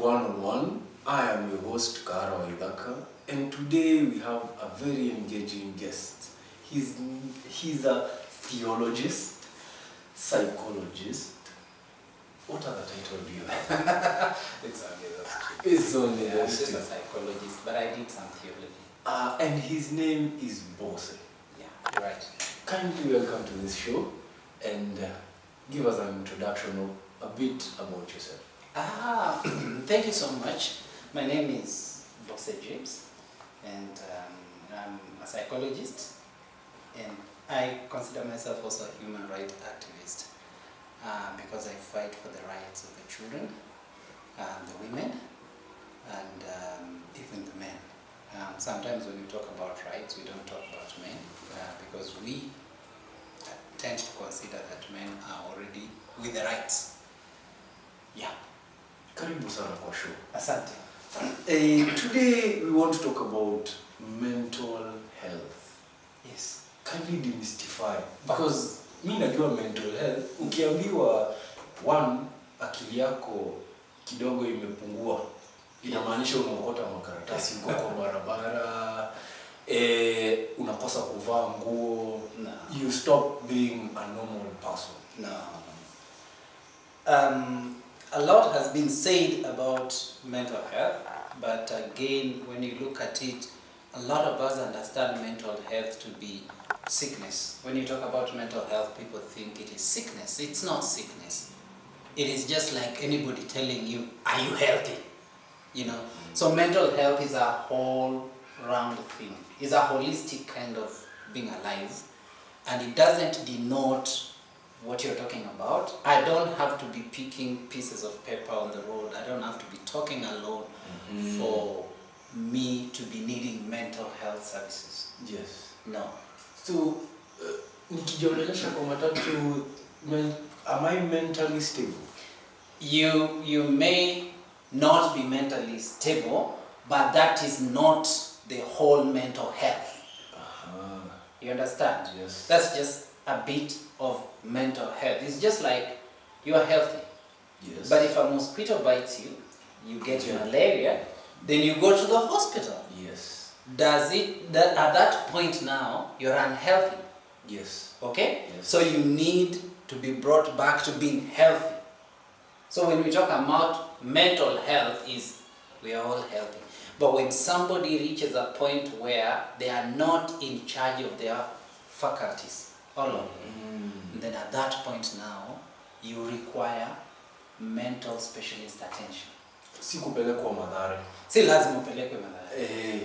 One on One. I am your host, Kara Waithaka, and today we have a very engaging guest. He's a theologist, psychologist. What other title do you have? It's only those two. It's only I'm those just two. a psychologist, but I did some theology. And his name is Bose. Yeah, you're right. Kindly welcome to this show and give us an introduction of a bit about yourself. Thank you so much. My name is Bose James, and I'm a psychologist, and I consider myself also a human rights activist because I fight for the rights of the children, the women, and even the men. Sometimes when we talk about rights, we don't talk about men because we tend to consider that men are already with the rights. Yeah. Karibu sana kwa show. Asante. Today we want to talk about mental health. Yes. Kindly demystify, because mimi najua mental health, ukiambiwa one, akili yako kidogo imepungua, inamaanisha unaokota makaratasi uko kwa barabara, unakosa kuvaa nguo, No. you stop being a normal person. No. A lot has been said about mental health, but again, when you look at it, a lot of us understand mental health to be sickness. When you talk about mental health, people think it is sickness. It's not sickness. It is just like anybody telling you, are you healthy? You know. So mental health is a whole round thing. It's a holistic kind of being alive, and it doesn't denote what you're talking about. I don't have to be picking pieces of paper on the road. I don't have to be talking alone for me to be needing mental health services. Yes. No. So, nikijiongelesha kwa matatu, am I mentally stable? You may not be mentally stable, but that is not the whole mental health. You understand? Yes. That's just a bit of mental health. It's just like you are healthy. Yes. But if a mosquito bites you, you get malaria, then you go to the hospital. Yes. Does it that at that point now you're unhealthy? Yes. Okay? Yes. So you need to be brought back to being healthy. So when we talk about mental health, is we are all healthy. But when somebody reaches a point where they are not in charge of their faculties, all of them, then at that point now you require mental specialist attention. Si kupelekwa madhara. Si lazima upelekwe madhara.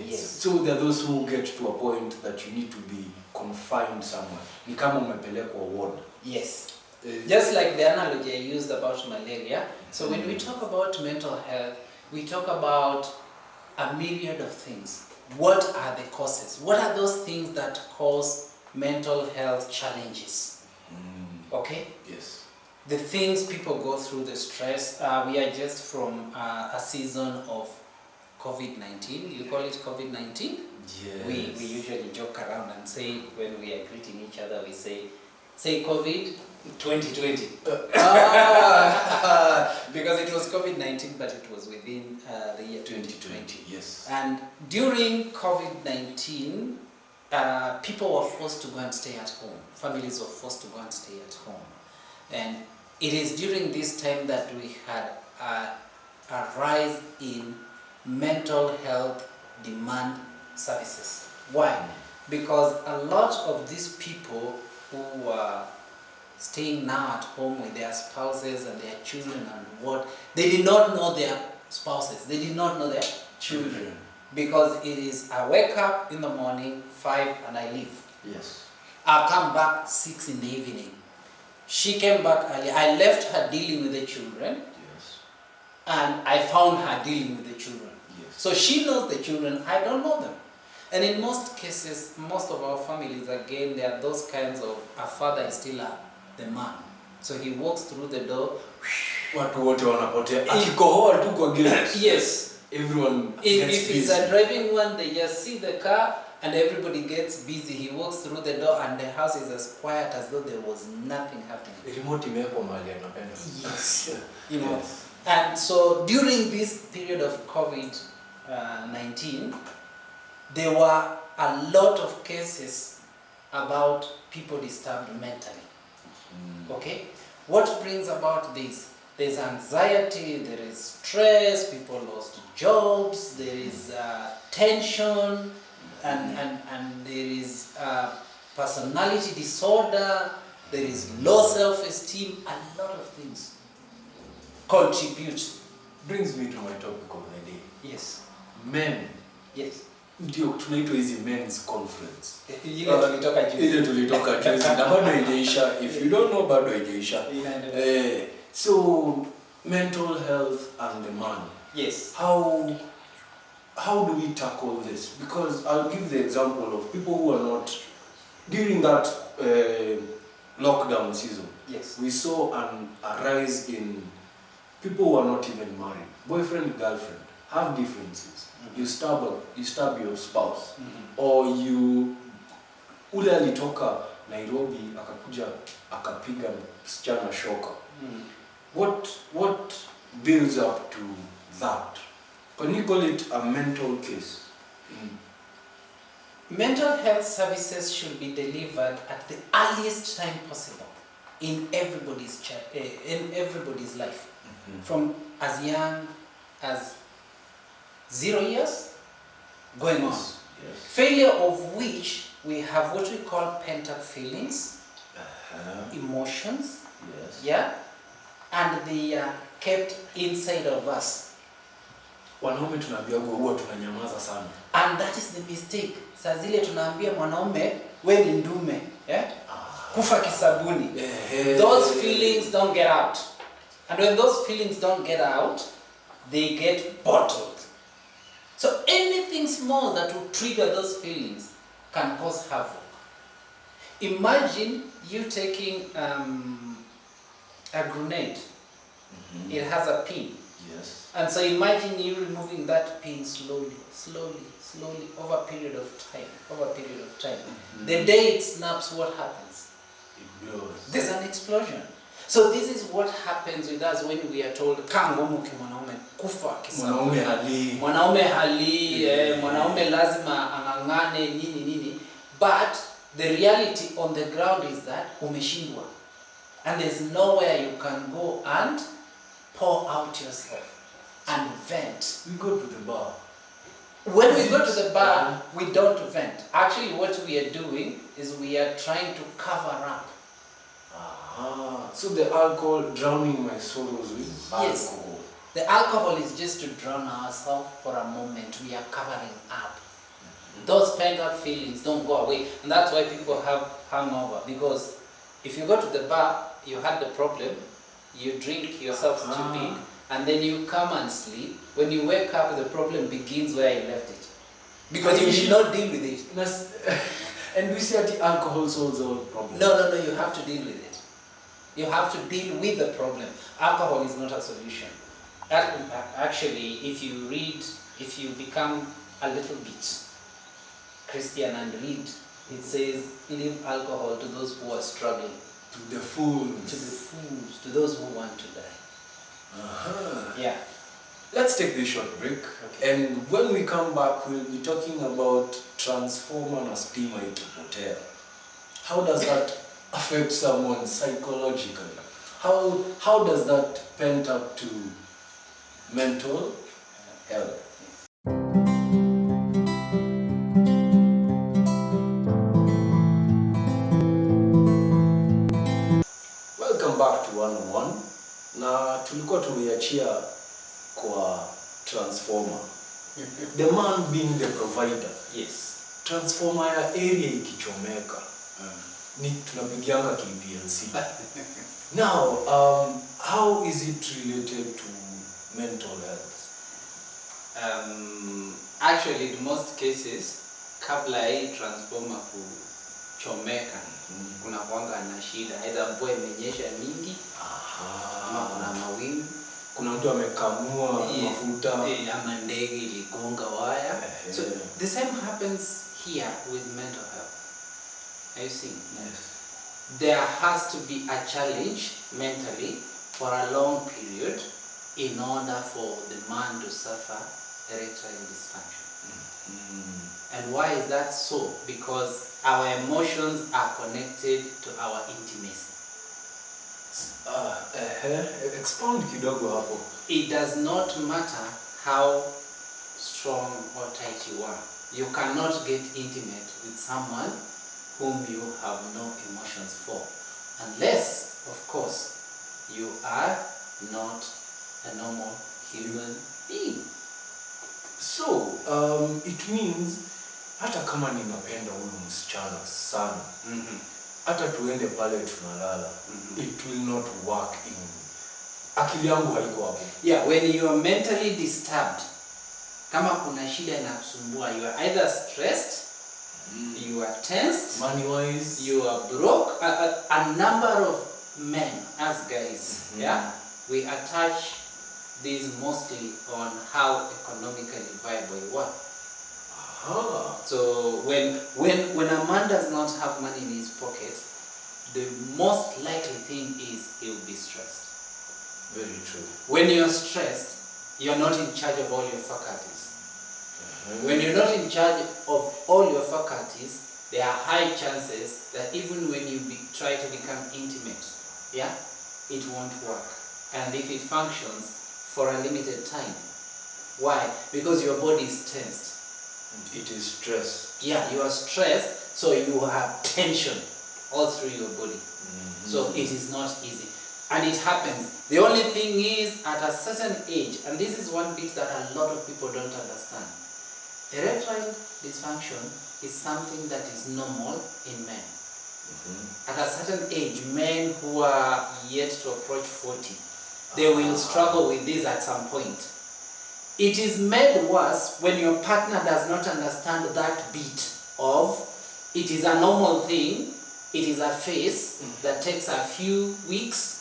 Yes. So there are those who get to a point that you need to be confined somewhere. Ni kama umepelekwa ward. Yes. Just like the analogy I used about malaria. So when we talk about mental health, we talk about a myriad of things. What are the causes? What are those things that cause mental health challenges? Okay? Yes. The things people go through, the stress. We are just from a season of COVID-19. You call it COVID-19? Yes. We usually joke around and say, when we are greeting each other, we say COVID 2020. Because it was COVID-19, but it was within the year 2020. Yes. And during COVID-19, people were forced to go and stay at home. Families were forced to go and stay at home. And it is during this time that we had a rise in mental health demand services. Why? Because a lot of these people who were staying now at home with their spouses and their children and what, they did not know their spouses, they did not know their children. Because it is, I wake up in the morning, 5, and I leave. Yes. I come back 6 in the evening. She came back early. I left her dealing with the children. Yes. And I found her dealing with the children. Yes. So she knows the children, I don't know them. And in most cases, most of our families, again, there are those kinds of, a father is still the man. So he walks through the door. Watu wote wanapotea. Akikohoa tu kwa gate. Yes. Everyone If gets it's busy. a driving one, they just see the car and everybody gets busy. He walks through the door and the house is as quiet as though there was nothing happening. Remote imewekwa mahali anapenda. Yes. You know, And so during this period of COVID-19, there were a lot of cases about people disturbed mentally. Okay? What brings about this? There's anxiety, there is stress, people lost jobs, there is tension, and there is personality disorder, there is low self-esteem, a lot of things contribute. Brings me to my topic of the day. Yes. Men. Yes. Ndio tunaitwa hizi men's conference. Ile tulitoka juzi. Ile tulitoka juzi na bado haijaisha. If you don't know, bado haijaisha. So mental health and the man. Yes. How do we tackle this? Because I'll give the example of people who are not during that lockdown season. Yes. We saw a rise in people who are not even married, boyfriend, girlfriend, have differences. You stab your spouse, or you ule alitoka Nairobi akakuja akapiga msichana shoka. What builds up to that? Can you call it a mental case? Mental health services should be delivered at the earliest time possible in everybody's life, from as young as 0 years going on. Yes. Failure of which we have what we call pent-up feelings, emotions, Yes. yeah, and they are kept inside of us. Wanaume tunaambiwa huwa tunanyamaza sana. And that is the mistake. Saa zile tunaambia mwanaume we ni ndume, yeah? Kufa kisabuni. Those feelings don't get out. And when those feelings don't get out, they get bottled. So anything small that will trigger those feelings can cause havoc. Imagine you taking a grenade. It has a pin. Yes. And so imagine you removing that pin slowly over a period of time. The day it snaps, what happens? It blows. There's an explosion. So this is what happens with us when we are told kangomu kimwanaume kufa kisabuni. Mwanaume hali, mwanaume lazima angangane nini. But the reality on the ground is that umeshindwa. And there's nowhere you can go and pour out yourself and vent. We go to the bar. When we go to the bar, we don't vent. Actually, what we are doing is we are trying to cover up. So the alcohol, drowning my sorrows with Yes. alcohol. The alcohol is just to drown ourselves for a moment. We are covering up. Those pent-up feelings don't go away. And that's why people have hangover. Because if you go to the bar, you had the problem, you drink yourself stupid, and then you come and sleep. When you wake up, the problem begins where you left it. Because you did not deal with it. And we say that alcohol solves all problems. No, you have to deal with it. You have to deal with the problem. Alcohol is not a solution. Actually, if you become a little bit Christian and read, it says, leave alcohol to those who are struggling. To the fools. To those who want to die. Yeah. Let's take this short break. Okay. And when we come back, we'll be talking about transformer na stima ikipotea. How does that affect someone psychologically? How does that pent up to mental health? Welcome back to 101. Na tulikuwa tumeachia kwa transformer. The man being the provider. Yes. Transformer ya area ikichomeka. Ni tunapigianga KPLC. Now, how is it related to mental health? Actually, in most cases, kabla hii transformer kuchomeka, kuna kuanga na shida. Either mvua imenyesha mingi, ama kuna mawingu, kuna mtu amekamua mafuta, ama ndege iligonga waya. So the same happens here with mental health. Are you seeing? Yes. There has to be a challenge mentally for a long period in order for the man to suffer erectile dysfunction. And why is that so? Because our emotions are connected to our intimacy. Expound kidogo hapo. It does not matter how strong or tight you are. You cannot get intimate with someone whom you have no emotions for. Unless, of course, you are not a normal human being. So, it means hata kama ninapenda huyu msichana sana, hata tuende pale tunalala, it will not work in. Akili yangu haiko hapo. Yeah, when you are mentally disturbed, kama kuna shida inakusumbua, you are either stressed, you are tensed, Money wise, you are broke. A number of men, as guys, yeah, we attach this mostly on how economically viable you are. So when a man does not have money in his pocket, the most likely thing is he will be stressed. Very true. When you're stressed, you're not in charge of all your faculties. When you're not in charge of all your faculties, there are high chances that even when you try to become intimate, yeah, it won't work. And if it functions for a limited time. Why? Because your body is tensed. It is stress. Yeah, you are stressed, so you have tension all through your body. So it is not easy. And it happens. The only thing is, at a certain age, and this is one bit that a lot of people don't understand, erectile dysfunction is something that is normal in men. At a certain age, men who are yet to approach 40, they will struggle with this at some point. It is made worse when your partner does not understand that bit of it is a normal thing, it is a phase that takes a few weeks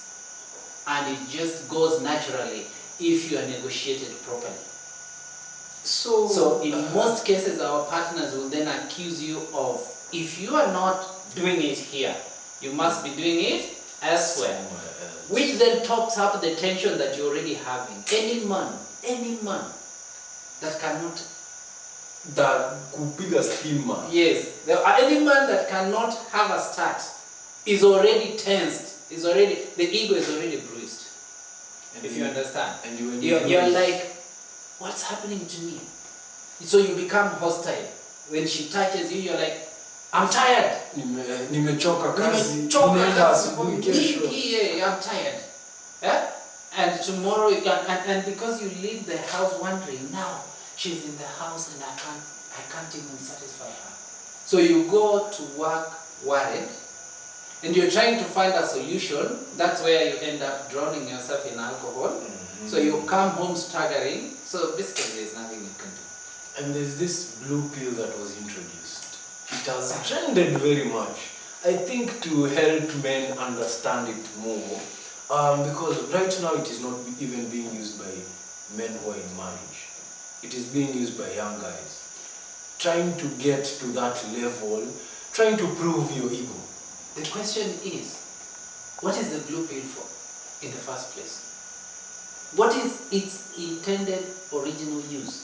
and it just goes naturally if you are negotiated properly. So in most cases, our partners will then accuse you of, if you are not doing it here, you must be doing it elsewhere. Which then tops up the tension that you're already having. Any man that cannot... That kupiga stima. Yes, any man that cannot have a start is already tensed. The ego is already bruised. And if you understand. And you're like, what's happening to me? So you become hostile. When she touches you, you're like, I'm tired. Nimechoka kazi. I'm tired. Yeah? And tomorrow, and because you leave the house wondering, now she's in the house and I can't even satisfy her. So you go to work worried, and you're trying to find a solution. That's where you end up drowning yourself in alcohol. So you come home staggering. So basically there's nothing you can do. And there's this blue pill that was introduced. It has trended very much. I think to help men understand it more. Because right now it is not even being used by men who are in marriage. It is being used by young guys. Trying to get to that level, trying to prove your ego. The question is, what is the blue pill for in the first place? What is its intended original use?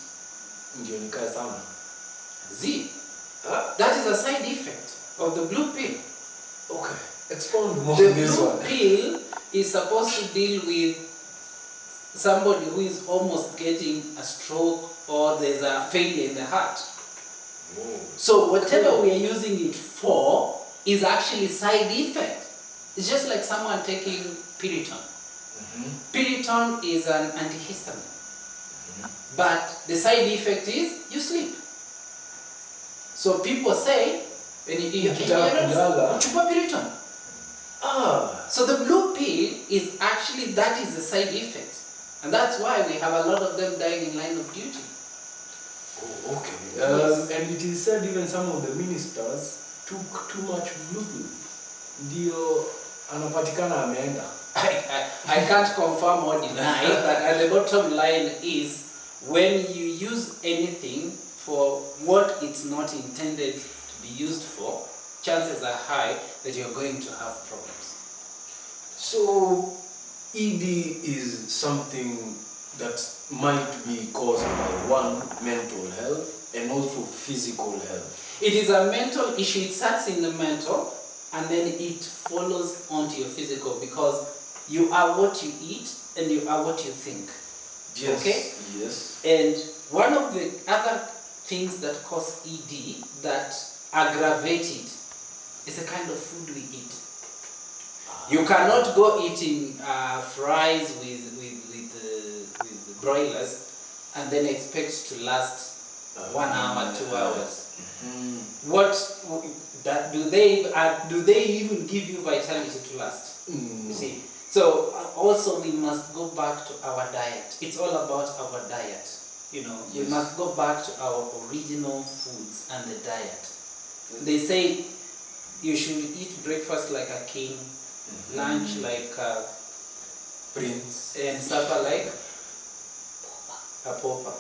Ndio nikae sana. Z. That is a side effect of the blue pill. Okay, expound more on this one. The blue pill is supposed to deal with somebody who is almost getting a stroke or there's a failure in the heart. Whoa. So whatever we are using it for is actually side effect. It's just like someone taking Piriton. Piriton is an antihistamine. But the side effect is you sleep. So people say, when you chupa Piriton. So the blue pill is actually, that is the side effect. And that's why we have a lot of them dying in line of duty. Oh, okay. Yes. And it is said even some of the ministers took too much blue pill. Ndio anapatikana ameenda. I can't confirm or deny, but at the bottom line is, when you use anything for what it's not intended to be used for, chances are high that you're going to have problems. So, ED is something that might be caused by one, mental health, and also physical health. It is a mental issue. It starts in the mental, and then it follows onto your physical, because you are what you eat and you are what you think. Yes. Okay? Yes. And one of the other things that cause ED that aggravate it is the kind of food we eat. You cannot go eating fries with broilers and then expect to last 1 hour, 2 hours. Do they even give you vitality to last? You see. So also we must go back to our diet. It's all about our diet. You know, we must go back to our original foods and the diet. They say you should eat breakfast like a king, lunch like a prince, and supper like a pauper.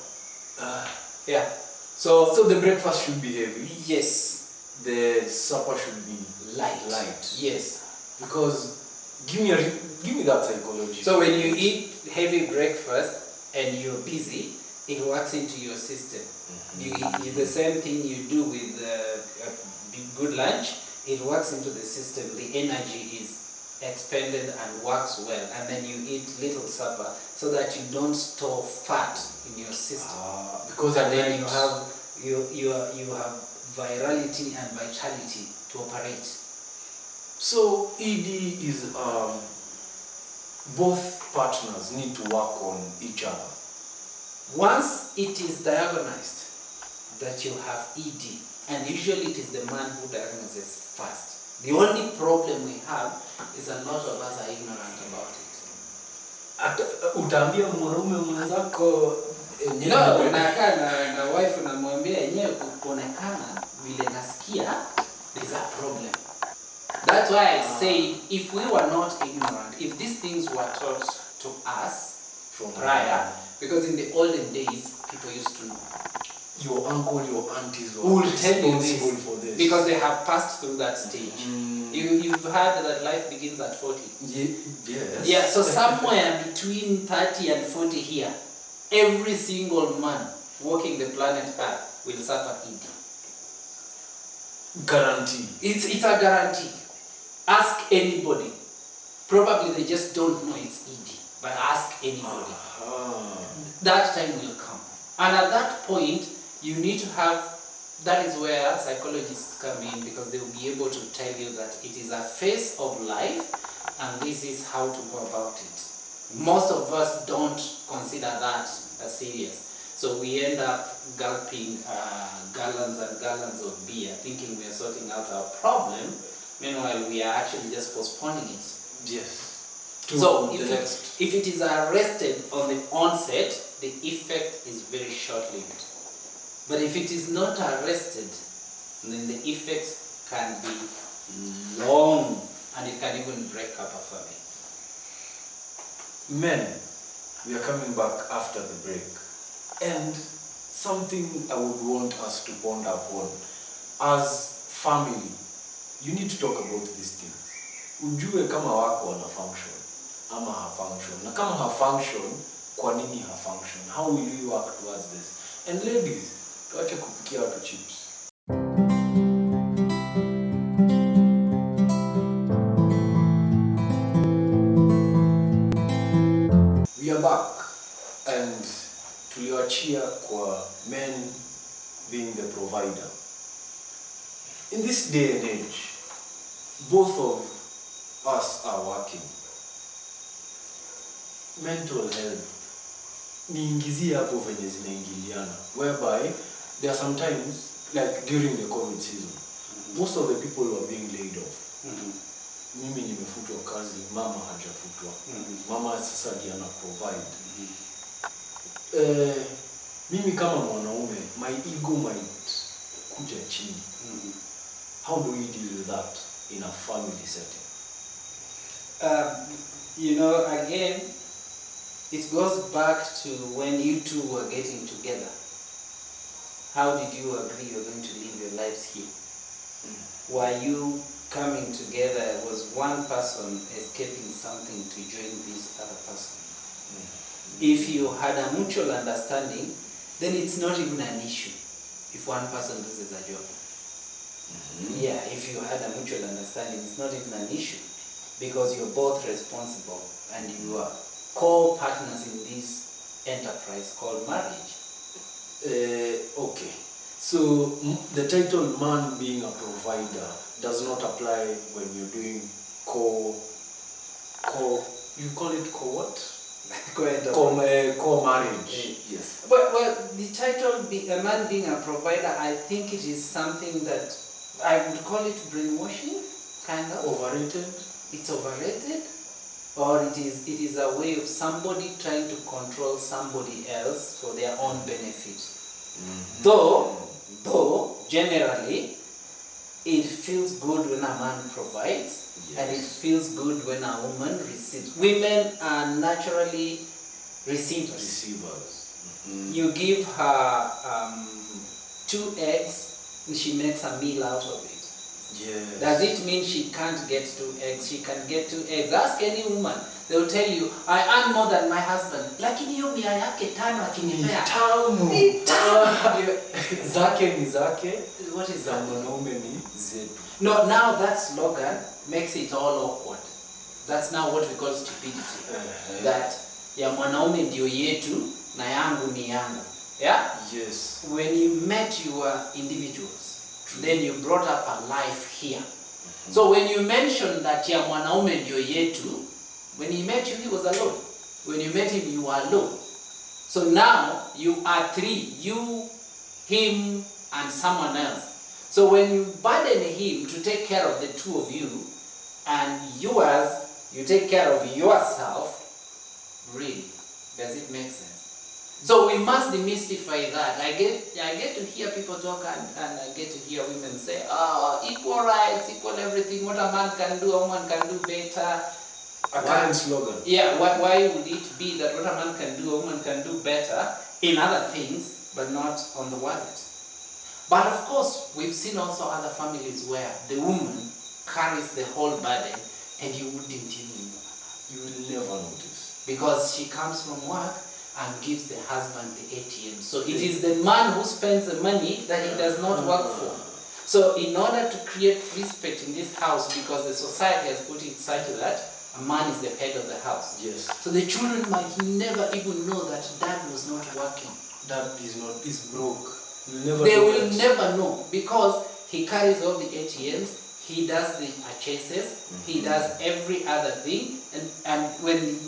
Yeah. So the breakfast should be heavy. Yes. The supper should be light. Yes. Because give me that psychology. So when you eat heavy breakfast and you're busy, it works into your system. You eat the same thing you do with a good lunch. It works into the system. The energy is expended and works well, and then you eat little supper so that you don't store fat in your system. Because and then you have virality and vitality to operate. So ED is both partners need to work on each other. Once it is diagnosed that you have ED, and usually it is the man who diagnoses first. The only problem we have is a lot of us are ignorant about it. Utaambia mwanaume mwenzako no, nakaa na wife namwambia yenyewe kuonekana vile nasikia is a problem. That's why I say if we were not ignorant, if these things were taught to us from prior, because in the olden days people used to know. Your uncle, your aunties were responsible for this. Because they have passed through that stage. You've heard that life begins at 40. Yes. Yeah, so somewhere between 30 and 40 here, every single man walking the planet Earth will suffer ED. Guarantee. It's a guarantee. Ask anybody. Probably they just don't know it's ED, but ask anybody. That time will come. And at that point, you need to have, that is where psychologists come in, because they will be able to tell you that it is a phase of life and this is how to go about it. Most of us don't consider that as serious. So we end up gulping gallons and gallons of beer thinking we are sorting out our problem. Meanwhile, we are actually just postponing it. Yes. So if it is arrested on the onset, the effect is very short-lived. But if it is not arrested, then the effects can be long, and it can even break up a family. Men, we are coming back after the break. And something I would want us to ponder upon. As family, you need to talk about these things. Ujue kama wako wana function, ama ha function. Na kama ha function, kwa nini ha function? How will we work towards this? And ladies, tuache kupikia watu chips. We are back, and tuliwachia kwa men being the provider. In this day and age, both of us are working. Mental health, niingizie hapo venye zinaingiliana, whereby there are sometimes, like during the COVID season, most of the people were being laid off. Mimi nimefutwa kazi, mama hajafutwa. Mama sasa ndiye ana provide. Mimi kama mwanaume, my ego might kuja chini. How do we deal with that in a family setting? You know, again, it goes back to when you two were getting together. How did you agree you're going to live your lives here? Were you coming together? Was one person escaping something to join this other person? If you had a mutual understanding, then it's not even an issue if one person loses a job. Yeah, if you had a mutual understanding, it's not even an issue because you're both responsible and you are co-partners in this enterprise called marriage. Okay. So the title man being a provider does not apply when you're doing you call it what? Co-marriage. Yes. Well, the title a man being a provider, I think it is something that I would call it brainwashing, kind of. Overrated? It's overrated, or it is a way of somebody trying to control somebody else for their own benefit. Though generally it feels good when a man provides, and it feels good when a woman receives. Women are naturally receivers. You give her 2 eggs and she makes a meal out of it. Yes. Does it mean she can't get 2 eggs? She can get 2 eggs. Ask any woman. They will tell you, I earn more than my husband. Lakini hiyo mia yake 5 akinipea. Tamu. Zake ni zake. What is that? Mwanaume ni zetu. No, now that slogan makes it all awkward. That's now what we call stupidity. That ya mwanaume ndio yetu na yangu ni yangu. Yeah? Yes. When you met, you were individuals. Then you brought up a life here. So when you mentioned that ya mwanaume ndio yetu, when he met you, he was alone. When you met him, you were alone. So now you are 3, you, him, and someone else. So when you burden him to take care of the 2 of you, and yours, you take care of yourself, really, does it make sense? So we must demystify that. I get to hear people talk and I get to hear women say, oh, equal rights, equal everything, what a man can do, a woman can do better. A current slogan. Yeah, why would it be that what a man can do, a woman can do better in other things, but not on the wallet? But of course, we've seen also other families where the woman carries the whole burden and you wouldn't even know. You will never notice. Because she comes from work and gives the husband the ATM. So it is the man who spends the money that he does not work for. So in order to create respect in this house, because the society has put it such that a man is the head of the house. Yes. So the children might never even know that dad was not working. Dad is broke. Never They will never know because he carries all the ATMs, he does the purchases, he does every other thing, and when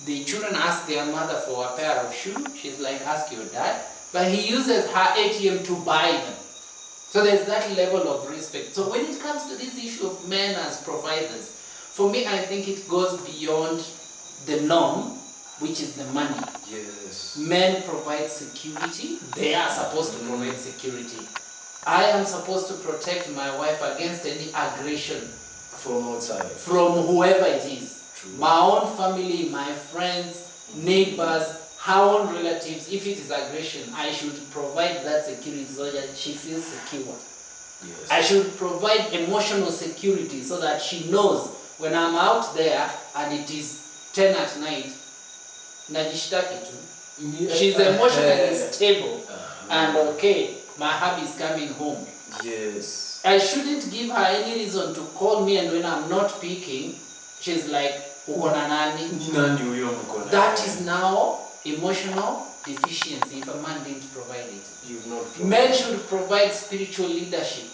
the children ask their mother for a pair of shoes, she's like, ask your dad, but he uses her ATM to buy them. So there's that level of respect. So when it comes to this issue of men as providers, for me I think it goes beyond the norm, which is the money. Yes. Men provide security. They are supposed to provide security. I am supposed to protect my wife against any aggression from outside. From whoever it is. True. My own family, my friends, neighbors, her own relatives. If it is aggression, I should provide that security so that she feels secure. Yes. I should provide emotional security so that she knows when I'm out there and it is 10 at night, najishtaki tu. She's emotionally stable and okay, my hubby is coming home. Yes. I shouldn't give her any reason to call me, and when I'm not picking, she's like, uko na nani? That is now emotional deficiency if a man didn't provide it. You've not Men should provide spiritual leadership.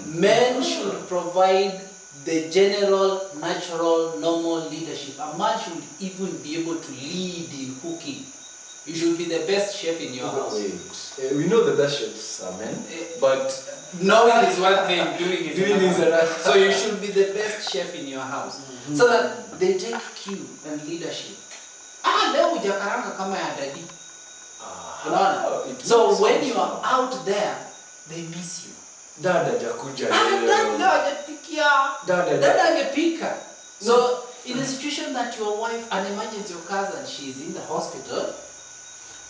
Men should provide the general, natural, normal leadership. A man should even be able to lead in cooking. You should be the best chef in your house. We know the best chefs are men, but knowing is one thing, doing is another. So you should be the best chef in your house. So that they take cue and leadership. Leo hujakaranga kama ya daddy. So when you are out there, they miss you. Dada hajakuja leo. Dada hajapikia. Dada hajapika. So in a situation that your wife, an emergency occurs and she is in the hospital,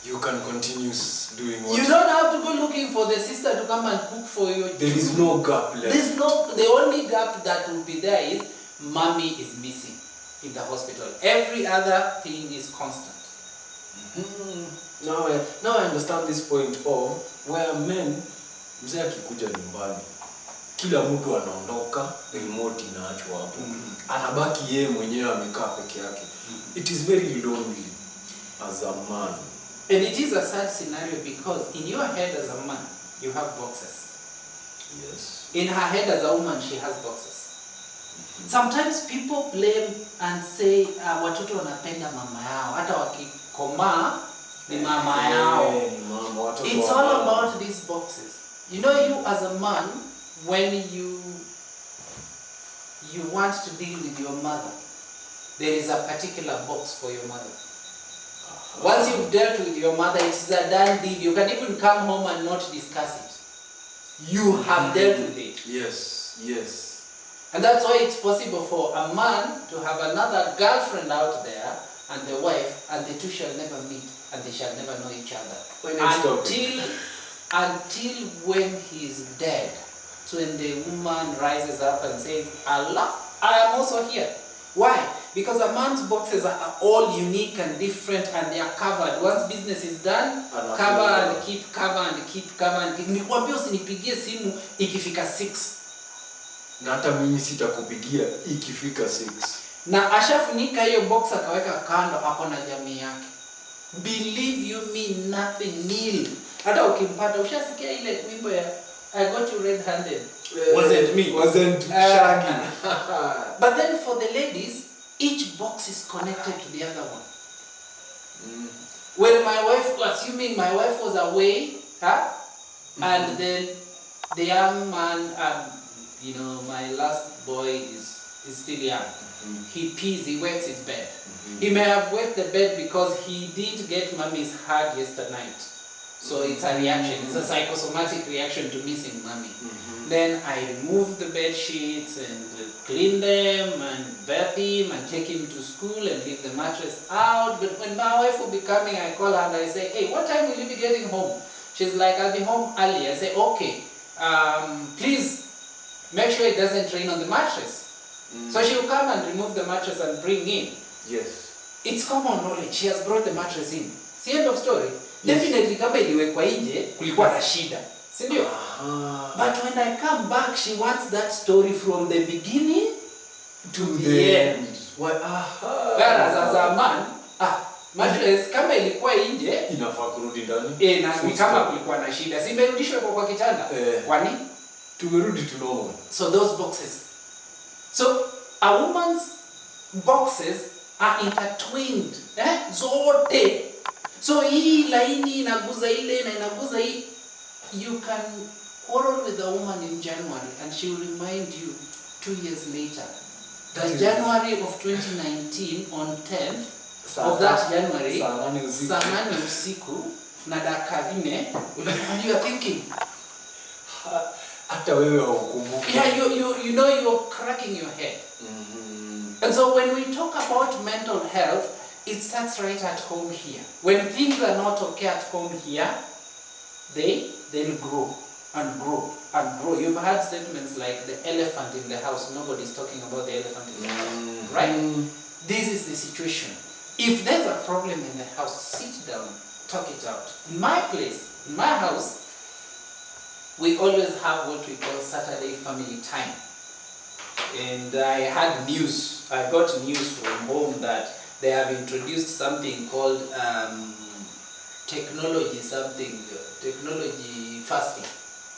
you can continue doing what? You don't have to go looking for the sister to come and cook for you. There is no gap left. The only gap that will be there is mommy is missing. in the hospital. Every other thing is constant. Now I understand this point of where men, mzee akikuja nyumbani, kila mtu anaondoka, remote inaachwa hapo. Anabaki yeye mwenyewe amekaa peke yake. It is very lonely as a man. And it is a sad scenario because in your head as a man, you have boxes. Yes. In her head as a woman, she has boxes. Sometimes people blame and say, watoto wanapenda mama yao. Hata wakikomaa ni mama yao. It's all about these boxes. You know, you as a man, when you want to deal with your mother, there is a particular box for your mother. Once you've dealt with your mother, it's a done deal. You can even come home and not discuss it. You have dealt with it. Yes, yes. And that's why it's possible for a man to have another girlfriend out there and the wife, and the two shall never meet and they shall never know each other. Until when he is dead. So when the woman rises up and says, Allah, I am also here. Why? Because a man's boxes are all unique and different and they are covered. Once business is done, cover and keep, cover and keep, cover and keep. Nikwambia usinipigie simu ikifika 6. Na hata mimi sitakupigia ikifika 6. Na ashafunika hiyo box akaweka kando, hapo na jamii yake. Believe you me, nothing nil. Hata ukimpata ushasikia ile wimbo ya I got you red-handed. Wasn't me. Wasn't Shaggy. But then for the ladies, each box is connected to the other one. When my wife, assuming my wife was away, and then the young man, you know, my last boy is still young. He pees, he wets his bed. He may have wet the bed because he did get mommy's hug yesterday night. So it's a reaction, it's a psychosomatic reaction to missing mommy. Then I remove the bed sheets and clean them and bath him and take him to school and leave the mattress out. But when my wife will be coming, I call her and I say, hey, what time will you be getting home? She's like, I'll be home early. I say, okay, please make sure it doesn't rain on the mattress. So she will come and remove the mattress and bring in. Yes. It's common knowledge. She has brought the mattress in. See, end of story. Yes. Definitely kama iliwekwa nje kulikuwa na shida. Si ndio? But when I come back, she wants that story from the beginning to the end. Whereas as a man, mattress kama ilikuwa nje inafaa kurudi ndani. Na kama kulikuwa na shida, simerudishwa kwa kitanda. Kwani tumerudi to normal. So those boxes. So a woman's boxes are intertwined. Zote. So hii laini inaguza ile na inaguza hii. You can quarrel with a woman in January and she will remind you 2 years later. The January of 2019 on 10th of that January, saa 8 usiku na dakika 4, you are thinking. Hata wewe haukumbuki. Yeah, you know you're cracking your head. And so when we talk about mental health, it starts right at home here. When things are not okay at home here, they'll grow and grow and grow. You've heard statements like the elephant in the house. Nobody's talking about the elephant in the house, right? This is the situation. If there's a problem in the house, sit down, talk it out. In my place, in my house, we always have what we call Saturday family time. And I had news. I got news from home that they have introduced something called technology fasting.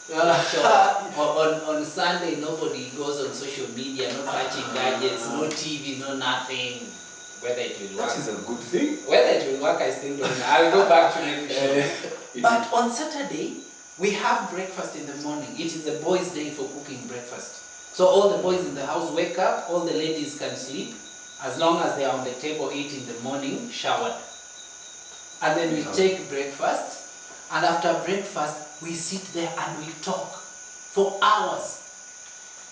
So on Sunday, nobody goes on social media, no touching gadgets, no TV, no nothing. Whether it will work. That is a good thing. Whether it will work, I still don't know. I'll go back to negotiate. But on Saturday, we have breakfast in the morning. It is the boys' day for cooking breakfast. So all the boys in the house wake up, all the ladies can sleep, as long as they are on the table, eat in the morning, showered. And then we take breakfast, and after breakfast, we sit there and we talk for hours.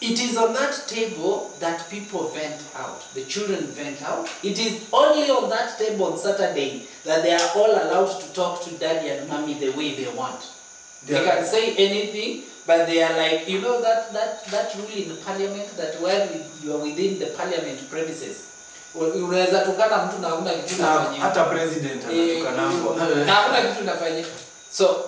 It is on that table that people vent out. The children vent out. It is only on that table on Saturday that they are all allowed to talk to daddy and mommy the way they want. They can say anything, but they are like, you know that rule in the parliament that when you are within the parliament premises, Unaweza tukana mtu na hakuna kitu unafanyika. Hata president anatukanangwa. Na hakuna kitu unafanyika. So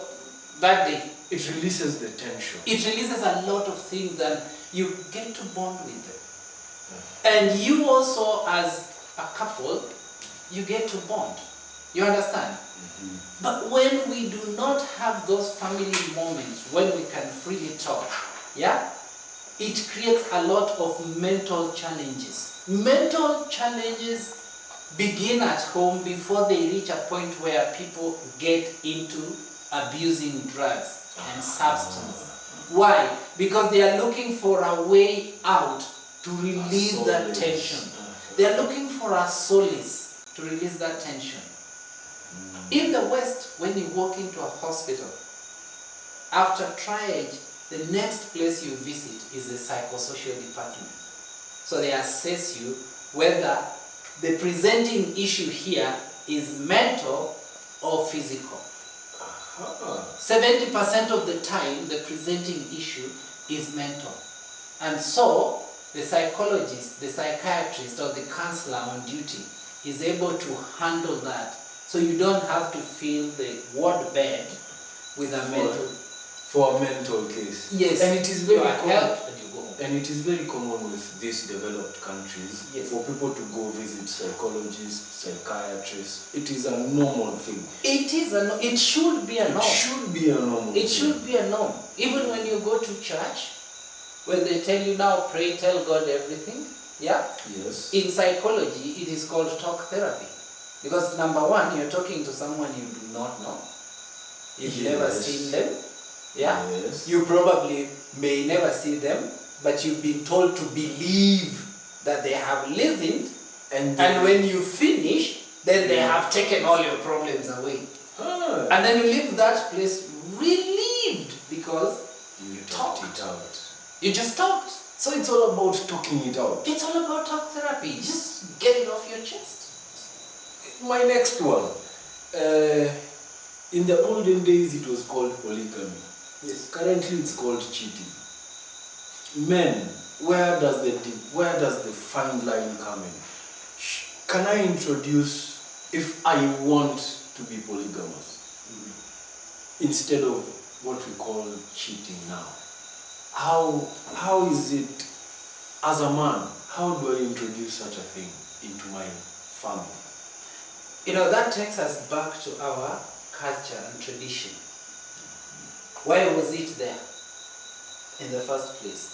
that day it releases the tension. It releases a lot of things and you get to bond with them. And you also as a couple, you get to bond. You understand? But when we do not have those family moments, when we can freely talk, yeah, it creates a lot of mental challenges. Mental challenges begin at home before they reach a point where people get into abusing drugs and substance. Why? Because they are looking for a way out to release that tension. They are looking for a solace to release that tension. In the West, when you walk into a hospital, after triage, the next place you visit is the psychosocial department. So they assess you whether the presenting issue here is mental or physical. 70% of the time, the presenting issue is mental. And so, the psychologist, the psychiatrist, or the counselor on duty is able to handle that. So you don't have to fill the ward bed with a mental... For a mental case. Yes. And it is very common. And it is very common with these developed countries, yes, for people to go visit psychologists, psychiatrists. It is a normal thing. It should be a norm. It should be a normal It should be a norm. Even when you go to church, when they tell you now pray, tell God everything, yeah? Yes. In psychology, it is called talk therapy. Because number one, you're talking to someone you do not know. You've never seen them. Yeah? Yes. You probably may never see them, but you've been told to believe that they have listened, and when you finish, then they have taken all your problems away. And then you leave that place relieved because you talked it out. You just talked. So it's all about talking it out. It's all about talk therapy. Just get it off your chest. My next one. In the olden days, it was called polygamy. Yes. Currently, it's called cheating. Men, where does the fine line come in? Can I introduce if I want to be polygamous instead of what we call cheating now? How is it, as a man, how do I introduce such a thing into my family? You know, that takes us back to our culture and tradition. Why was it there in the first place?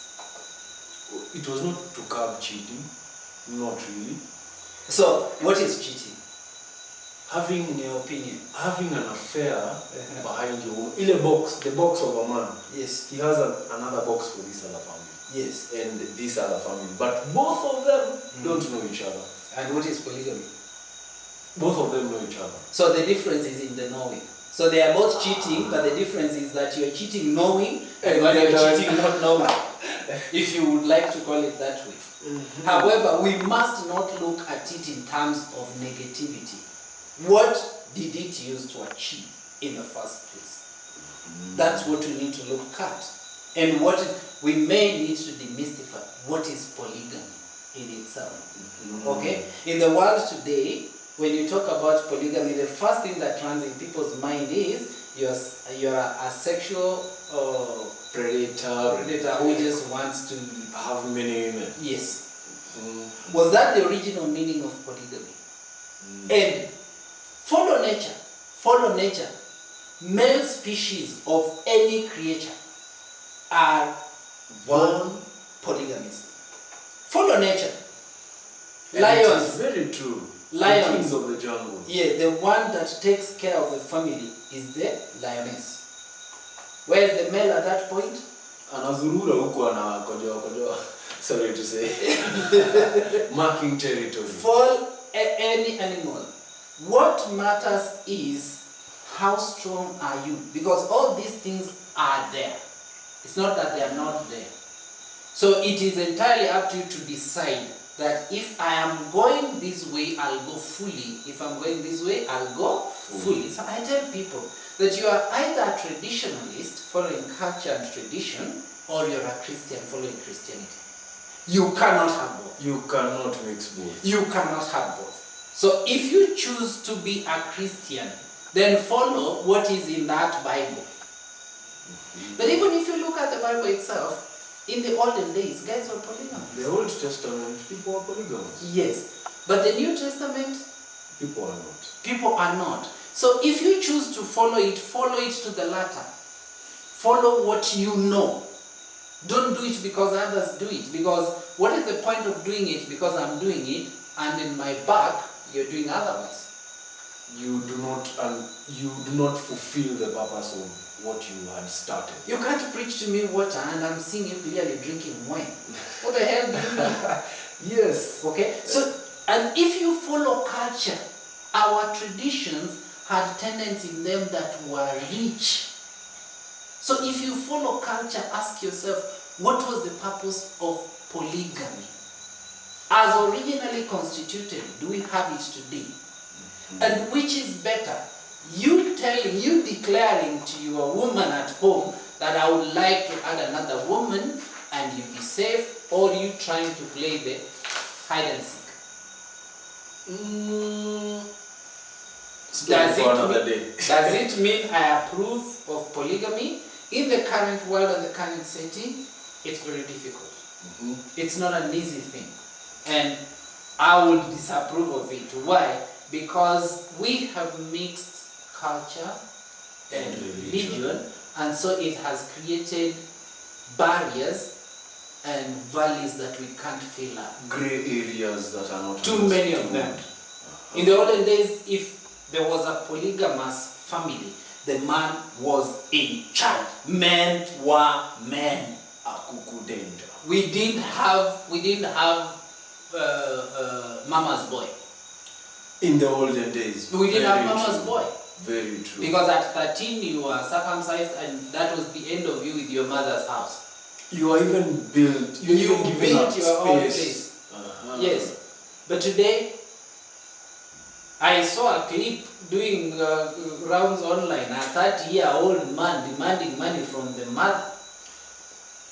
It was not to curb cheating, not really. So, what is cheating? Having, in your opinion, having an affair behind your own, in a box, the box of a man. Yes. He has another box for this other family. Yes. And this other family. But both of them don't know each other. And what is polygamy? Both of them know each other. So the difference is in the knowing. So they are both cheating, but the difference is that you are cheating knowing and one you are cheating not knowing. If you would like to call it that way. However, we must not look at it in terms of negativity. What did it use to achieve in the first place? That's what we need to look at. And we may need to demystify what is polygamy in itself. Okay? In the world today, when you talk about polygamy, the first thing that runs in people's mind is you're a sexual predator who just wants to have many women. Yes. Was that the original meaning of polygamy? And follow nature. Male species of any creature are born polygamists. Follow nature. Lions. It's very true. Lions. The kings of the jungle. Yeah, the one that takes care of the family is the lioness. Where is the male at that point? Anazurura huko anakojoa. Sorry to say. Marking territory. For any animal, what matters is how strong are you? Because all these things are there. It's not that they are not there. So it is entirely up to you to decide that if I am going this way, I'll go fully. If I'm going this way, I'll go fully. So I tell people that you are either a traditionalist following culture and tradition, or you're a Christian following Christianity. You cannot have both. You cannot mix both. You cannot have both. So if you choose to be a Christian, then follow what is in that Bible. But even if you look at the Bible itself, in the olden days, guys were polygamous. The Old Testament, people are polygamous. Yes. But the New Testament, people are not. People are not. So if you choose to follow it to the latter. Follow what you know. Don't do it because others do it. Because what is the point of doing it because I'm doing it and in my back you're doing otherwise? You do not fulfill the purpose of what you had started. You can't preach to me water and I'm seeing you clearly drinking wine. What the hell do you mean? Yes. Okay? So, and if you follow culture, our traditions had tenets in them that were rich. So if you follow culture, ask yourself, what was the purpose of polygamy? As originally constituted, do we have it today? And which is better? You declaring to your woman at home that I would like to add another woman and you be safe, or you trying to play the hide and seek? Does it mean I approve of polygamy? In the current world and the current setting, it's very difficult. It's not an easy thing. And I would disapprove of it. Why? Because we have mixed culture and religion, and so it has created barriers and valleys that we can't fill up. Gray areas that are not too many of them. In the olden days, if there was a polygamous family, the man was in charge. Men were men. We didn't have mama's boy. In the olden days. We didn't have mama's boy. Very true. Because at 13 you were circumcised and that was the end of you with your mother's house. You are even built. You built your own place. Yes. But today, I saw a clip doing rounds online. A 30-year-old man demanding money from the mother.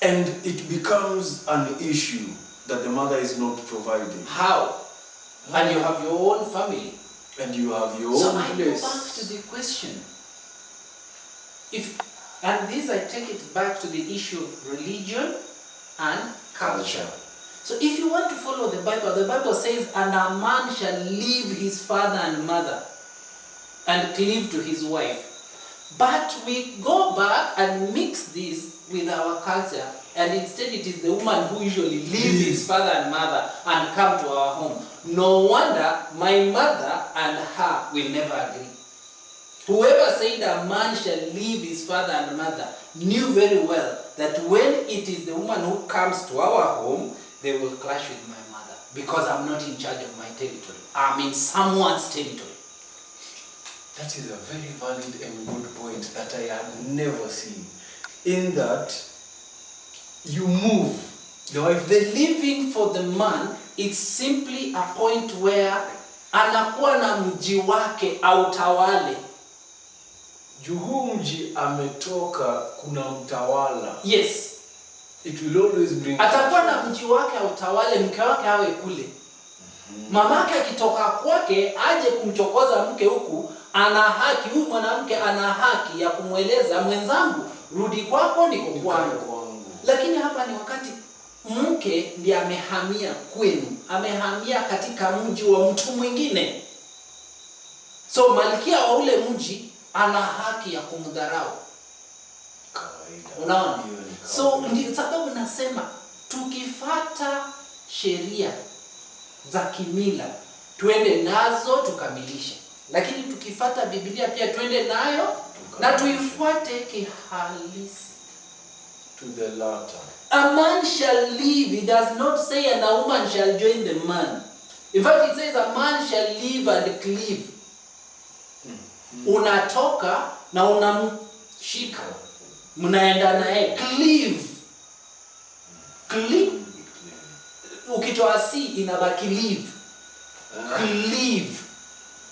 And it becomes an issue that the mother is not providing. How? And you have your own family. And you have your so own place. So I go back to the question. And this I take it back to the issue of religion and culture. So if you want to follow the Bible says, and a man shall leave his father and mother and cleave to his wife. But we go back and mix this with our culture, and instead it is the woman who usually leaves his father and mother and come to our home. No wonder my mother and her will never agree. Whoever said a man shall leave his father and mother knew very well that when it is the woman who comes to our home, they will clash with my mother because I'm not in charge of my territory. I'm in someone's territory. That is a very valid and good point that I have never seen. In that, you move. The living for the man is simply a point where anakuwa na mji wake autawale. Juu mji ametoka kuna mtawala. Yes. It will always bring. Atakuwa na mji wake autawale, mke wake awe kule. Mamake akitoka kwake aje kumchokoza mke huku, ana haki, huyu mwanamke ana haki ya kumweleza mwenzangu, rudi kwako niko kwangu. Lakini hapa ni wakati mke ndiye amehamia kwenu, amehamia katika mji wa mtu mwingine. So malkia wa ule mji ana haki ya kumdharau. Unaona? So ndio sababu nasema tukifata sheria za kimila tuende nazo tukamilishe. Lakini tukifata Biblia pia tuende nayo na tuifuate kihalisi. To the latter. A man shall leave. It does not say and a woman shall join the man. In fact, it says a man shall leave and cleave. Unatoka na unamshika. Mnaenda naye. Cleave. Cleave. Ukitoa C inabaki leave. Cleave.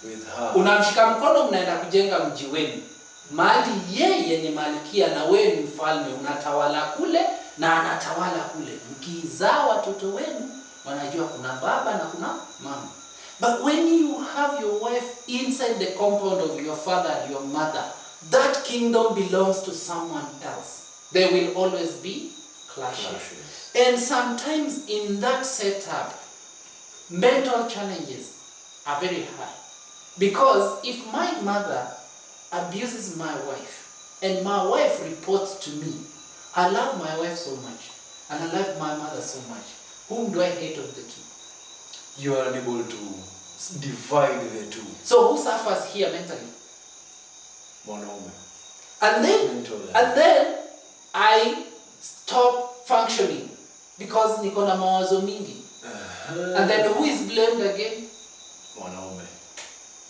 With her. Unamshika mkono, mnaenda kujenga mji wenu. Mali yeye ni malkia na wewe ni mfalme, unatawala kule na anatawala kule. Mkizaa watoto wenu wanajua kuna baba na kuna mama. But when you have your wife inside the compound of your father and your mother, that kingdom belongs to someone else. There will always be clashes. And sometimes in that setup, mental challenges are very high. Because if my mother abuses my wife and my wife reports to me, I love my wife so much and I love my mother so much. Whom do I hate of the two? You are unable to divide the two. So who suffers here mentally? Mwanaume. And then I stop functioning because niko na mawazo mingi. And then who is blamed again? Mwanaume.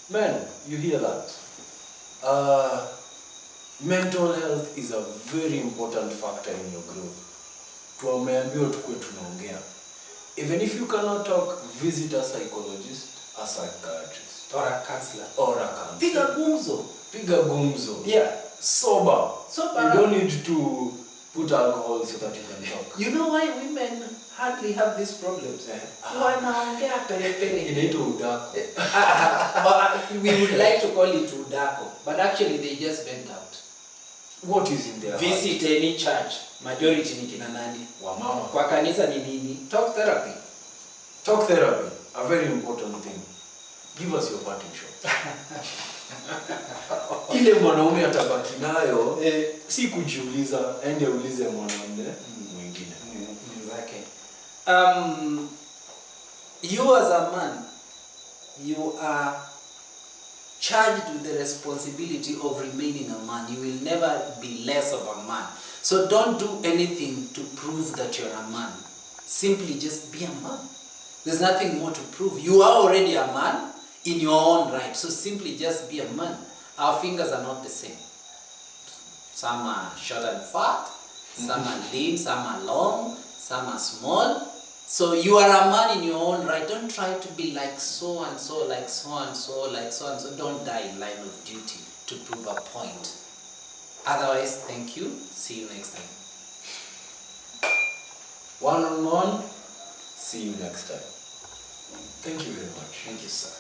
Men, you hear that? Mental health is a very important factor in your growth. Tumeambiwa tukue tunaongea. Even if you cannot talk, visit a psychologist, a psychiatrist, Or a counselor. or a counselor. Piga gumzo. Piga gumzo. Yeah. Sober. Sober. You don't need to put alcohol so that you can talk. You know why women hardly have these problems? Wanaongea pere. Inaitwa udako. We would like to call it udako, but actually they just bent out. What is in their Visit any church. Majority ni kina nani? Wamama. Kwa kanisa ni nini? Talk therapy. Talk therapy, a very important thing. Give us your parting shot. Ile mwanaume atabaki nayo, si kujiuliza, ende ulize mwanaume mwingine. Mwenzake. You as a man, you are charged with the responsibility of remaining a man. You will never be less of a man. So don't do anything to prove that you're a man. Simply just be a man. There's nothing more to prove. You are already a man in your own right. So simply just be a man. Our fingers are not the same. Some are short and fat, some are lean, some are long, some are small. So you are a man in your own right. Don't try to be like so and so, like so and so, like so and so. Don't die in line of duty to prove a point. Otherwise, thank you. See you next time. One-on-one. See you next time. Thank you very much. Thank you, sir.